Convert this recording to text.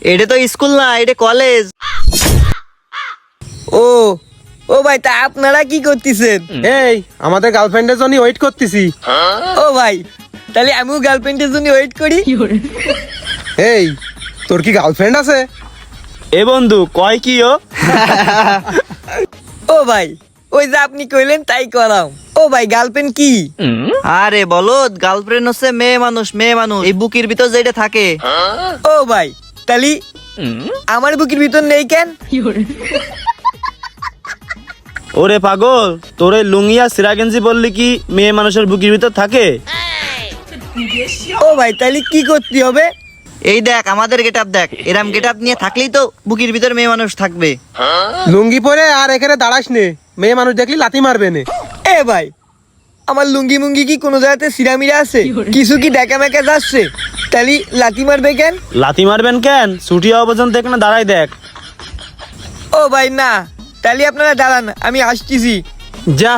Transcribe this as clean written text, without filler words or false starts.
এটা তো স্কুল না, এটা কলেজ। ও ও ভাই, তা আপনারা কি করতেছেন? এই আমাদের গার্লফ্রেন্ডের জন্য ওয়েট করতেছি। ও ভাই, তাহলে আমিও গার্লফ্রেন্ডের জন্য ওয়েট করি। এই তোর কি গার্লফ্রেন্ড আছে? এ বন্ধু কয় কি ও? ও ভাই, ওই যে আপনি কইলেন তাই করাও। ও ভাই, গার্লফ্রেন্ড কি? আরে বলো, গার্লফ্রেন্ড হচ্ছে মেয়ে মানুষ, মেয়ে মানুষ এই বুকের ভিতর যেটা থাকে। ও ভাই, তাহলে আমার বুকের ভিতর নেই কেন? ওরে পাগল, তোর এই লুঙ্গি আর সিরা গেঞ্জি বললি কি মেয়ে মানুষের বুকের ভিতর থাকে? ও ভাই, তাহলে কি করতে হবে? এই দেখ আমাদের গেটআপ দেখ, এরম গেটআপ নিয়ে থাকলেই তো বুকের ভিতর মেয়ে মানুষ থাকবে। লুঙ্গি পরে আর এখানে দাঁড়াস নে, মেয়ে মানুষ দেখলি লাথি মারবে নে। এ ভাই, আমার লুঙ্গি মুঙ্গি কি কোনো জায়গাতে সিরামিরা আছে? কিছু কি দেখা মেকা যাচ্ছে? তাহলে লাথি মারবে কেন? লাথি মারবেন কেন? ছুটি হওয়া পর্যন্ত এখানে দাঁড়াই দেখ। ও ভাই না, তাহলে আপনারা দাঁড়ান, আমি আসতেছি। যা